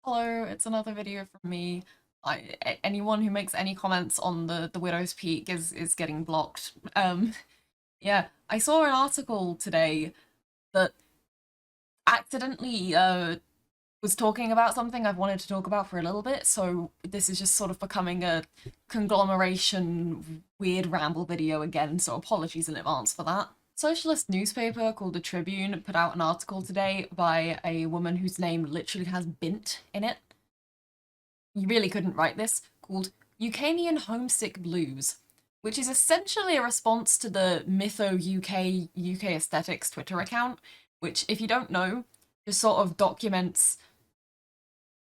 Hello, it's another video from me. Anyone who makes any comments on the Widow's Peak is getting blocked. Yeah, I saw an article today that accidentally was talking about something I've wanted to talk about for a little bit, so this is just sort of becoming a conglomeration weird ramble video again, so apologies in advance for that. Socialist newspaper called the Tribune put out an article today by a woman whose name literally has Bint in it. You really couldn't write this, called Ukrainian Homesick Blues, which is essentially a response to the Mytho UK Aesthetics Twitter account, which, if you don't know, just sort of documents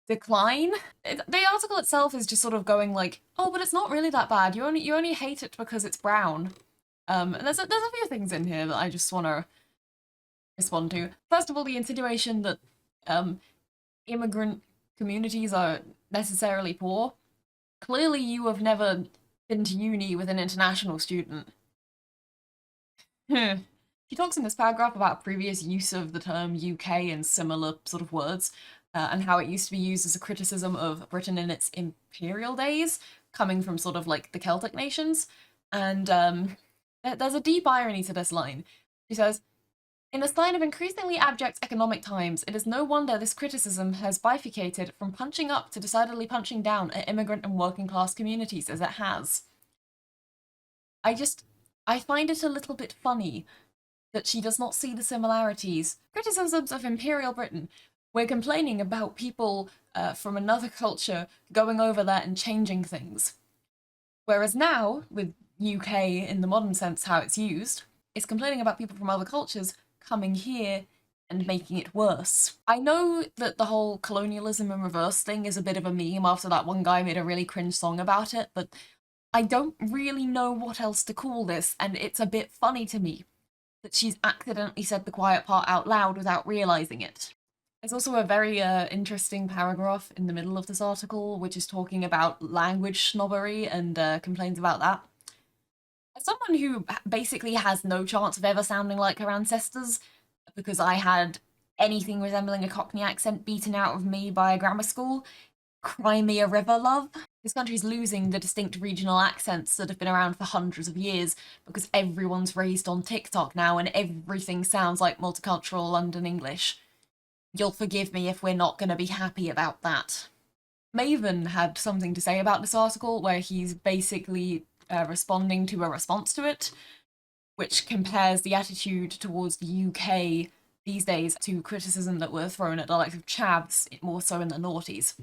decline. The article itself is just sort of going like, oh, but it's not really that bad. You only hate it because it's brown. And there's a few things in here that I just want to respond to. First of all, the insinuation that immigrant communities are necessarily poor. Clearly, you have never been to uni with an international student. He talks in this paragraph about previous use of the term UK and similar sort of words, and how it used to be used as a criticism of Britain in its imperial days, coming from sort of like the Celtic nations. And there's a deep irony to this line. She says, in a sign of increasingly abject economic times, it is no wonder this criticism has bifurcated from punching up to decidedly punching down at immigrant and working class communities as it has. I find it a little bit funny that she does not see the similarities. Criticisms of Imperial Britain. We're complaining about people from another culture going over there and changing things. Whereas now, with UK in the modern sense, how it's used, it's complaining about people from other cultures coming here and making it worse. I know that the whole colonialism in reverse thing is a bit of a meme after that one guy made a really cringe song about it, but I don't really know what else to call this, and it's a bit funny to me that she's accidentally said the quiet part out loud without realising it. There's also a very interesting paragraph in the middle of this article, which is talking about language snobbery and complains about that. As someone who basically has no chance of ever sounding like her ancestors, because I had anything resembling a Cockney accent beaten out of me by a grammar school, cry me a river, love. This country's losing the distinct regional accents that have been around for hundreds of years because everyone's raised on TikTok now and everything sounds like multicultural London English. You'll forgive me if we're not going to be happy about that. Maven had something to say about this article where he's basically responding to a response to it, which compares the attitude towards the UK these days to criticism that were thrown at the likes of chavs, more so in the noughties.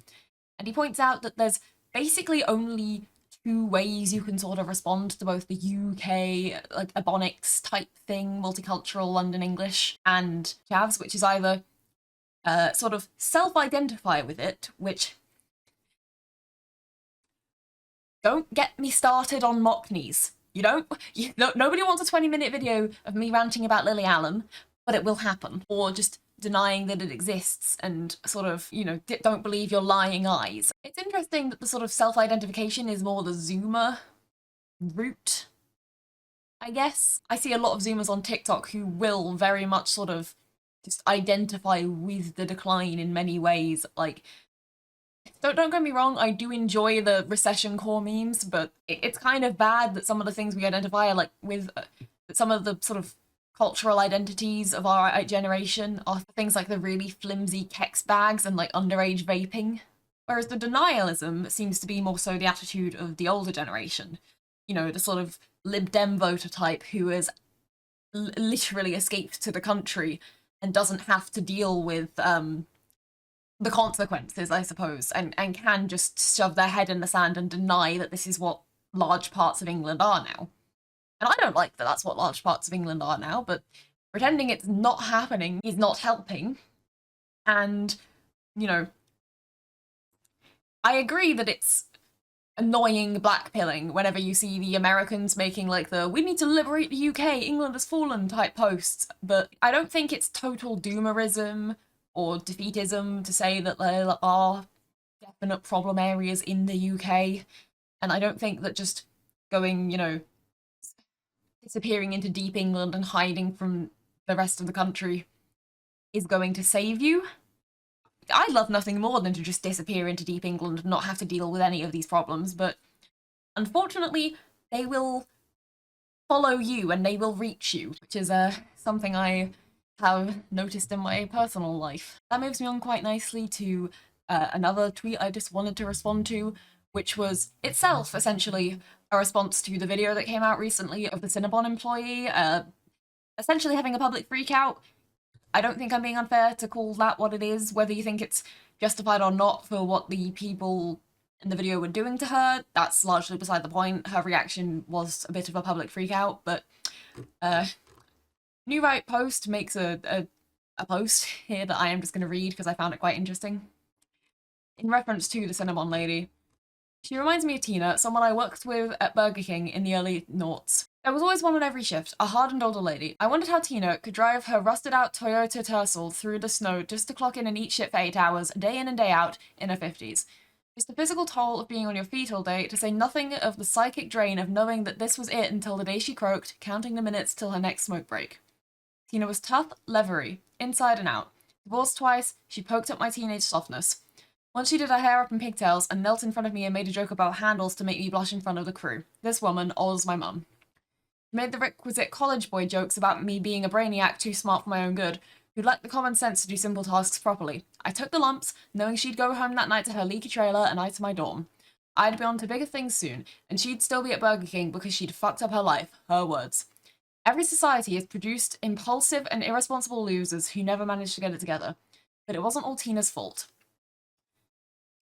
And he points out that there's basically only two ways you can sort of respond to both the UK, like Ebonics type thing, multicultural London English, and chavs, which is either sort of self-identify with it, which don't get me started on mockneys. Nobody wants a 20-minute video of me ranting about Lily Allen, but it will happen. Or just denying that it exists and sort of, don't believe your lying eyes. It's interesting that the sort of self-identification is more the Zoomer route, I guess. I see a lot of Zoomers on TikTok who will very much sort of just identify with the decline in many ways, like don't get me wrong, I do enjoy the recession core memes, but it's kind of bad that some of the things we identify are like with some of the sort of cultural identities of our generation are things like the really flimsy Kex bags and like underage vaping. Whereas the denialism seems to be more so the attitude of the older generation. The sort of Lib Dem voter type who has literally escaped to the country and doesn't have to deal with the consequences, I suppose, and can just shove their head in the sand and deny that this is what large parts of England are now. And I don't like that that's what large parts of England are now, but pretending it's not happening is not helping. And, I agree that it's annoying blackpilling whenever you see the Americans making like the "we need to liberate the UK, England has fallen" type posts, but I don't think it's total doomerism or defeatism to say that there are definite problem areas in the UK, and I don't think that just going, disappearing into deep England and hiding from the rest of the country is going to save you. I'd love nothing more than to just disappear into deep England and not have to deal with any of these problems, but unfortunately, they will follow you and they will reach you, which is something I have noticed in my personal life. That moves me on quite nicely to another tweet I just wanted to respond to, which was itself essentially a response to the video that came out recently of the Cinnabon employee essentially having a public freakout. I don't think I'm being unfair to call that what it is, whether you think it's justified or not for what the people in the video were doing to her. That's largely beside the point. Her reaction was a bit of a public freakout, but New Right Post makes a post here that I am just going to read because I found it quite interesting. In reference to the Cinnamon lady, she reminds me of Tina, someone I worked with at Burger King in the early noughts. There was always one on every shift, a hardened older lady. I wondered how Tina could drive her rusted-out Toyota Tercel through the snow just to clock in and eat shit for 8 hours, day in and day out, in her 50s. It's the physical toll of being on your feet all day, to say nothing of the psychic drain of knowing that this was it until the day she croaked, counting the minutes till her next smoke break. Tina was tough, leathery, inside and out. Divorced twice, she poked up my teenage softness. Once she did her hair up in pigtails and knelt in front of me and made a joke about handles to make me blush in front of the crew. This woman, old as my mum. She made the requisite college boy jokes about me being a brainiac too smart for my own good, who lacked the common sense to do simple tasks properly. I took the lumps, knowing she'd go home that night to her leaky trailer and I to my dorm. I'd be on to bigger things soon, and she'd still be at Burger King because she'd fucked up her life, her words. Every society has produced impulsive and irresponsible losers who never managed to get it together. But it wasn't all Tina's fault.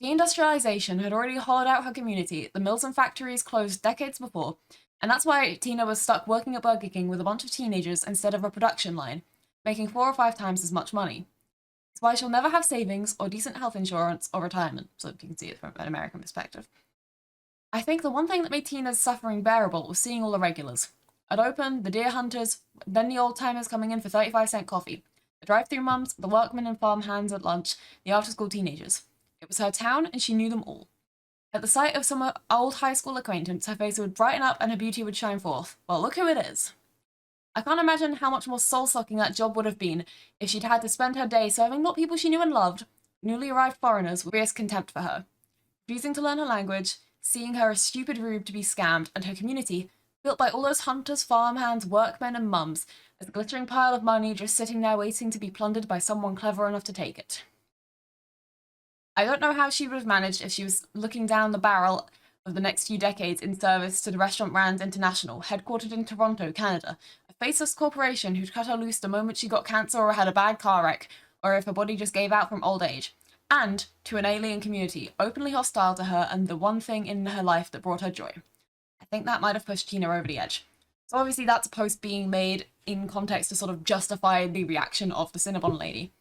Deindustrialization had already hollowed out her community, the mills and factories closed decades before, and that's why Tina was stuck working at Burger King with a bunch of teenagers instead of a production line, making 4 or 5 times as much money. It's why she'll never have savings or decent health insurance or retirement, so you can see it from an American perspective. I think the one thing that made Tina's suffering bearable was seeing all the regulars. I'd open, the deer hunters, then the old-timers coming in for 35-cent coffee, the drive-through mums, the workmen and farm hands at lunch, the after-school teenagers. It was her town, and she knew them all. At the sight of some old high school acquaintance, her face would brighten up and her beauty would shine forth. Well, look who it is. I can't imagine how much more soul-sucking that job would have been if she'd had to spend her day serving not people she knew and loved, newly arrived foreigners with fierce contempt for her. Refusing to learn her language, seeing her a stupid rube to be scammed, and her community, built by all those hunters, farmhands, workmen, and mums, as a glittering pile of money just sitting there waiting to be plundered by someone clever enough to take it. I don't know how she would have managed if she was looking down the barrel of the next few decades in service to the Restaurant Brands International, headquartered in Toronto, Canada, a faceless corporation who'd cut her loose the moment she got cancer or had a bad car wreck, or if her body just gave out from old age, and to an alien community, openly hostile to her and the one thing in her life that brought her joy. I think that might have pushed Tina over the edge. So obviously that's a post being made in context to sort of justify the reaction of the Cinnabon lady.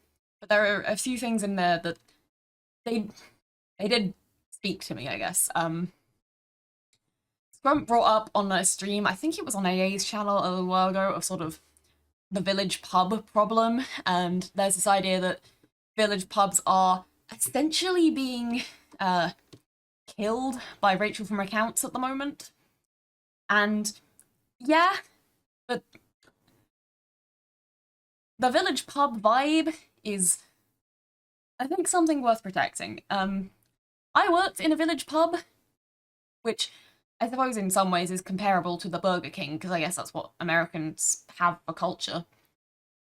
But there are a few things in there that they did speak to me, I guess. Scrump brought up on a stream, I think it was on AA's channel a little while ago, of sort of the village pub problem, and there's this idea that village pubs are essentially being killed by Rachel from Accounts at the moment. And yeah, but the village pub vibe is, I think, something worth protecting. I worked in a village pub, which I suppose in some ways is comparable to the Burger King, because I guess that's what Americans have for culture.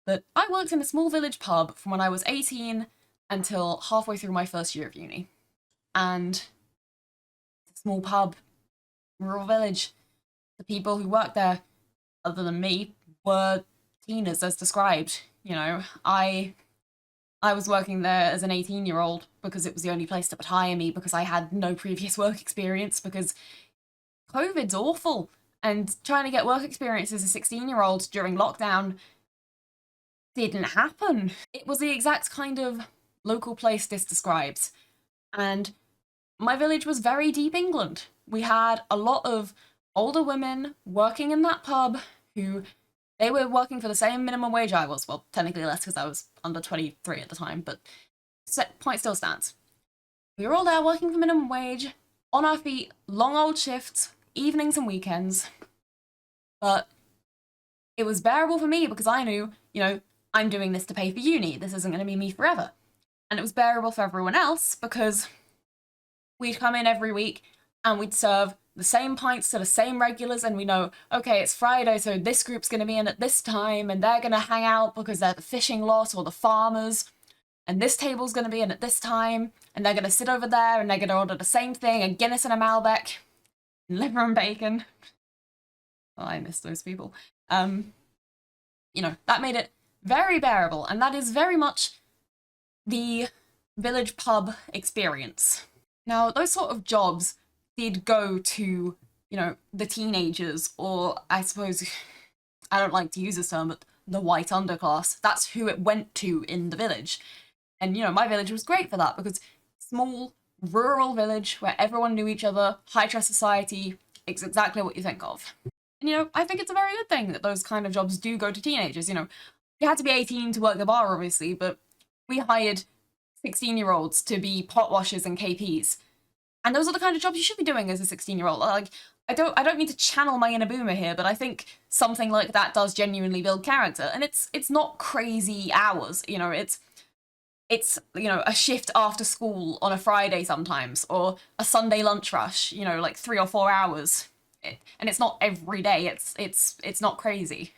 But I worked in a small village pub from when I was 18 until halfway through my first year of uni. And it's a small pub, rural village. The people who worked there, other than me, were teenagers as described. You know, I was working there as an 18-year-old because it was the only place that would hire me because I had no previous work experience because COVID's awful. And trying to get work experience as a 16-year-old during lockdown didn't happen. It was the exact kind of local place this describes. And my village was very deep England. We had a lot of older women working in that pub who, they were working for the same minimum wage I was. Well, technically less because I was under 23 at the time, but point still stands. We were all there working for minimum wage, on our feet, long old shifts, evenings and weekends. But it was bearable for me because I knew, you know, I'm doing this to pay for uni. This isn't going to be me forever. And it was bearable for everyone else because we'd come in every week and we'd serve the same pints to the same regulars, and we know, okay, it's Friday, so this group's going to be in at this time, and they're going to hang out because they're the fishing lot or the farmers, and this table's going to be in at this time, and they're going to sit over there, and they're going to order the same thing, a Guinness and a Malbec, and liver and bacon. Oh, I miss those people. You know, that made it very bearable, and that is very much the village pub experience. Now, those sort of jobs did go to, you know, the teenagers, or I suppose, I don't like to use this term, but the white underclass. That's who it went to in the village. And, you know, my village was great for that because small, rural village where everyone knew each other, high trust society, it's exactly what you think of. And, you know, I think it's a very good thing that those kind of jobs do go to teenagers. You know, you had to be 18 to work the bar, obviously, but we hired 16-year-olds to be pot washers and KPs. And those are the kind of jobs you should be doing as a 16-year-old. Like, I don't mean to channel my inner boomer here, but I think something like that does genuinely build character. And it's not crazy hours, you know, it's you know, a shift after school on a Friday sometimes, or a Sunday lunch rush, you know, like 3 or 4 hours. And it's not every day, it's not crazy.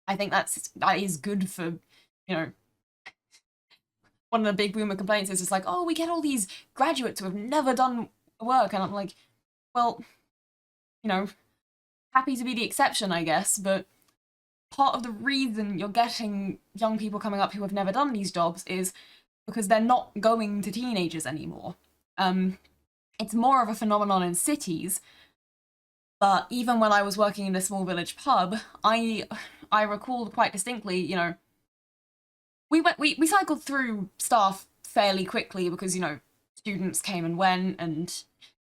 I think that is good for, you know, one of the big boomer complaints is just like, oh, we get all these graduates who have never done work, and I'm like, well, you know, happy to be the exception, I guess, but part of the reason you're getting young people coming up who have never done these jobs is because they're not going to teenagers anymore. It's more of a phenomenon in cities, but even when I was working in a small village pub, I recalled quite distinctly, you know, we cycled through staff fairly quickly because, you know, students came and went, and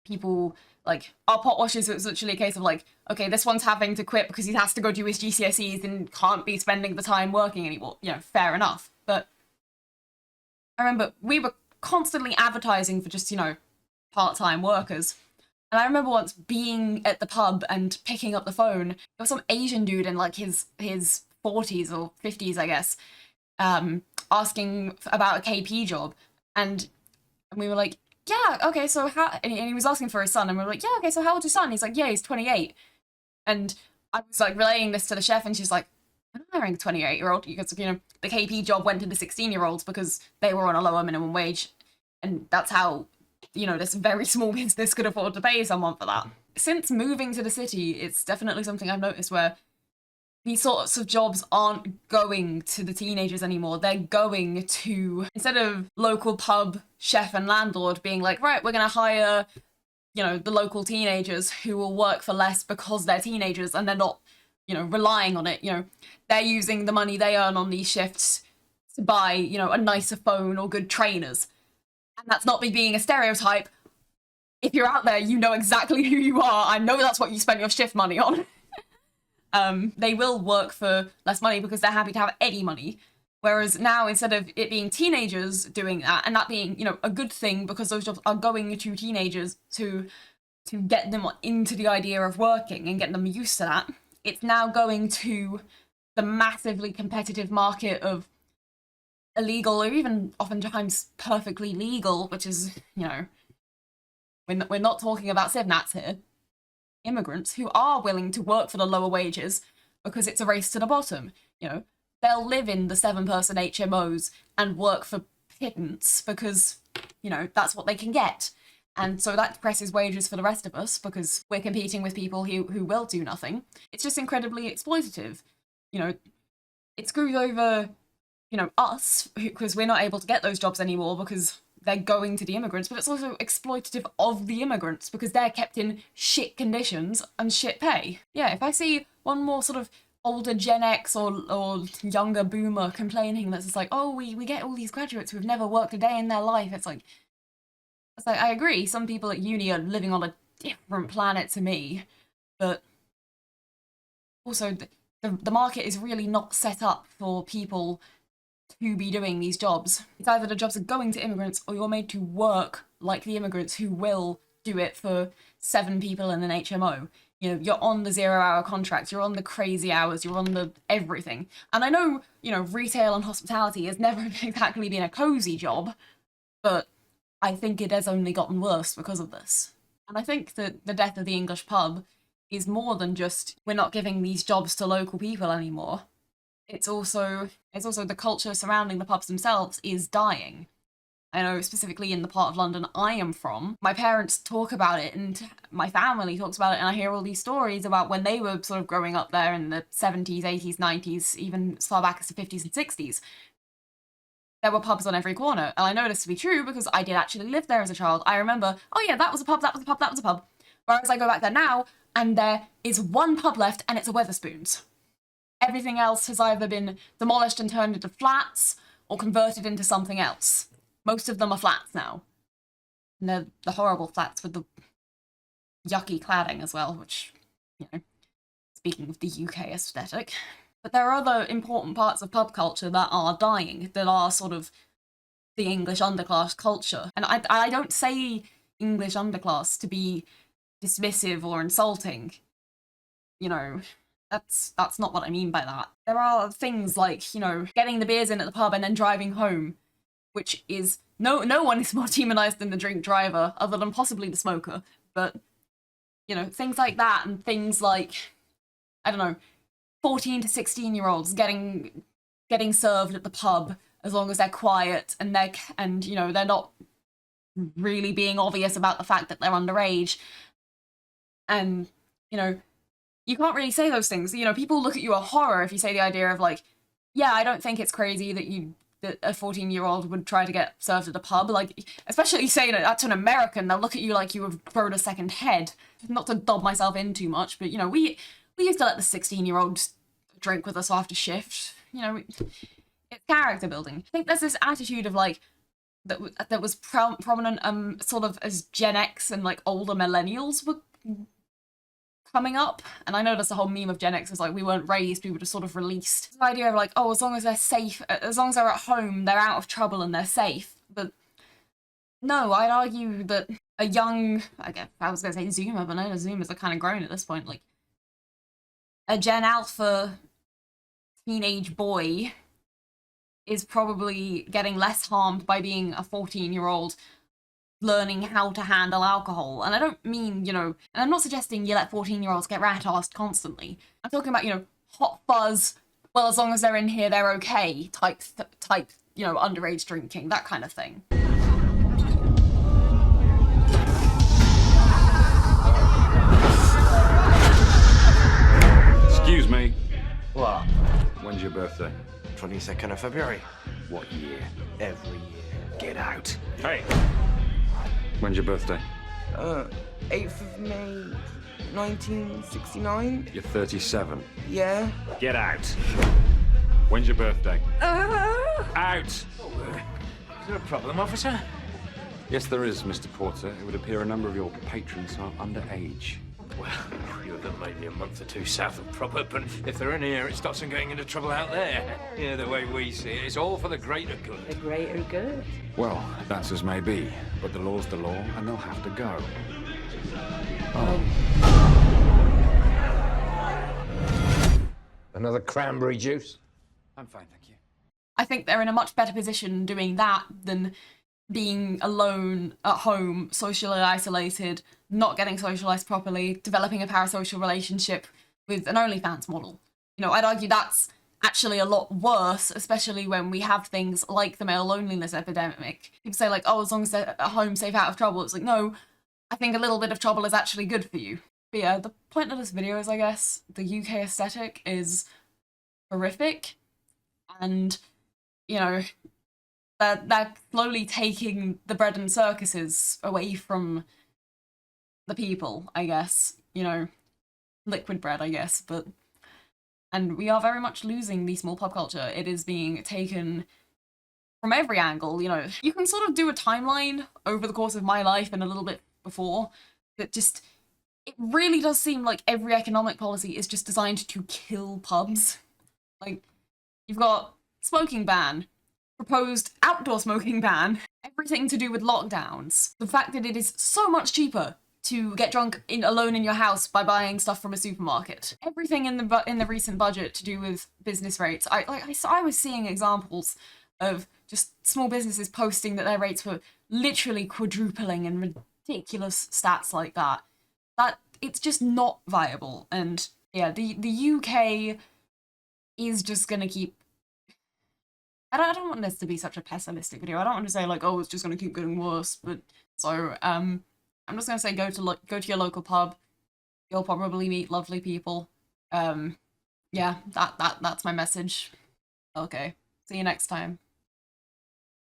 people, like, our pot washers, it was literally a case of like, okay, this one's having to quit because he has to go do his GCSEs and can't be spending the time working anymore. You know, fair enough. But I remember we were constantly advertising for just, you know, part-time workers. And I remember once being at the pub and picking up the phone. It was some Asian dude in like his 40s or 50s, I guess, asking about a KP job, and we were like, yeah, okay, so how, and he was asking for his son, and we were like, yeah, okay, so how old's your son? He's like, yeah, he's 28. And I was like relaying this to the chef, and she's like, I'm not hiring a 28-year-old, because, you know, the KP job went to the 16-year-olds because they were on a lower minimum wage, and that's how, you know, this very small business could afford to pay someone for that. Since moving to the city, it's definitely something I've noticed where these sorts of jobs aren't going to the teenagers anymore. They're going to, instead of local pub chef and landlord being like, right, we're going to hire, you know, the local teenagers who will work for less because they're teenagers and they're not, you know, relying on it. You know, they're using the money they earn on these shifts to buy, you know, a nicer phone or good trainers. And that's not me being a stereotype. If you're out there, you know exactly who you are. I know that's what you spent your shift money on. They will work for less money because they're happy to have any money. Whereas now, instead of it being teenagers doing that, and that being, you know, a good thing because those jobs are going to teenagers to get them into the idea of working and get them used to that, it's now going to the massively competitive market of illegal, or even oftentimes perfectly legal, which is, you know, we're not talking about civnats here, immigrants who are willing to work for the lower wages because it's a race to the bottom. You know, they'll live in the 7-person HMOs and work for pittance because, you know, that's what they can get. And so that depresses wages for the rest of us because we're competing with people who will do nothing. It's just incredibly exploitative. You know, it screws over, you know, us because we're not able to get those jobs anymore because they're going to the immigrants, but it's also exploitative of the immigrants because they're kept in shit conditions and shit pay. Yeah, if I see one more sort of older Gen X or younger boomer complaining that's just like, oh, we get all these graduates who've never worked a day in their life, it's like, I agree, some people at uni are living on a different planet to me, but also the market is really not set up for people to be doing these jobs. It's either the jobs are going to immigrants or you're made to work like the immigrants who will do it for 7 people in an HMO. You know, you're on the 0-hour contract, you're on the crazy hours, you're on the everything. And I know, you know, retail and hospitality has never exactly been a cozy job, but I think it has only gotten worse because of this. And I think that the death of the English pub is more than just we're not giving these jobs to local people anymore. It's also the culture surrounding the pubs themselves is dying. I know specifically in the part of London I am from, my parents talk about it and my family talks about it, and I hear all these stories about when they were sort of growing up there in the 70s, 80s, 90s, even as far back as the 50s and 60s. There were pubs on every corner, and I know this to be true because I did actually live there as a child. I remember, oh yeah, that was a pub, that was a pub, that was a pub. Whereas I go back there now, and there is one pub left, and it's a Wetherspoons. Everything else has either been demolished and turned into flats, or converted into something else. Most of them are flats now. And they're the horrible flats with the yucky cladding as well, which, you know, speaking of the UK aesthetic. But there are other important parts of pub culture that are dying, that are sort of the English underclass culture. And I don't say English underclass to be dismissive or insulting. You know, that's not what I mean by that. There are things like, you know, getting the beers in at the pub and then driving home, which is no one is more demonized than the drink driver, other than possibly the smoker. But, you know, things like that, and things like, I don't know, 14 to 16-year-olds getting served at the pub as long as they're quiet and you know, they're not really being obvious about the fact that they're underage. And, you know, you can't really say those things. You know, people look at you a horror if you say the idea of like, yeah, I don't think it's crazy that a 14-year-old would try to get served at a pub. Like, especially saying that to an American, they'll look at you like you have grown a second head. Not to dob myself in too much, but, you know, we used to let the 16-year-olds drink with us after shift. You know, it's character building. I think there's this attitude of, like, that was prominent sort of as Gen X and, like, older millennials were coming up. And I know that's the whole meme of Gen X is like, we weren't raised, we were just sort of released. The idea of like, oh, as long as they're safe, as long as they're at home, they're out of trouble and they're safe. But no, I'd argue that a young, I guess I was going to say Zoomer, but no, Zoomers are kind of grown at this point. Like, a Gen Alpha teenage boy is probably getting less harmed by being a 14-year-old learning how to handle alcohol. And I don't mean, you know, and I'm not suggesting you let 14-year-olds get rat-arsed constantly. I'm talking about, you know, hot fuzz, well, as long as they're in here, they're okay, type, you know, underage drinking, that kind of thing. Excuse me. What? When's your birthday? 22nd of February. What year? Every year. Get out. Hey! When's your birthday? 8th of May, 1969. You're 37. Yeah. Get out. When's your birthday? Out! Is there a problem, officer? Yes, there is, Mr. Porter. It would appear a number of your patrons are underage. Well, you'd have maybe a month or two south of proper, but if they're in here, it stops them getting into trouble out there. You know, the way we see it, it's all for the greater good. The greater good? Well, that's as may be, but the law's the law, and they'll have to go. Another cranberry juice? I'm fine, thank you. I think they're in a much better position doing that than being alone at home, socially isolated, not getting socialized properly, developing a parasocial relationship with an OnlyFans model. You know, I'd argue that's actually a lot worse, especially when we have things like the male loneliness epidemic. People say like, oh, as long as they're at home, safe, out of trouble. It's like, no, I think a little bit of trouble is actually good for you. But yeah, the point of this video is, I guess, the UK aesthetic is horrific, and, you know, they're slowly taking the bread and circuses away from the people, I guess. You know, liquid bread, I guess, but... And we are very much losing the small pub culture. It is being taken from every angle, you know. You can sort of do a timeline over the course of my life and a little bit before, but just... It really does seem like every economic policy is just designed to kill pubs. Like, you've got smoking ban, proposed outdoor smoking ban, everything to do with lockdowns. The fact that it is so much cheaper to get drunk alone in your house by buying stuff from a supermarket. Everything in the recent budget to do with business rates. I was seeing examples of just small businesses posting that their rates were literally quadrupling and ridiculous stats like that. That it's just not viable. And yeah, the UK is just gonna keep. I don't want this to be such a pessimistic video. I don't want to say like, oh, it's just gonna keep getting worse. But so I'm just gonna say go to your local pub. You'll probably meet lovely people. Yeah, that's my message. Okay, see you next time.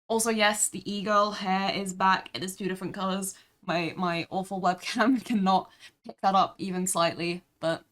Also, yes, the e-girl hair is back. It is 2 different colors. My awful webcam cannot pick that up even slightly, but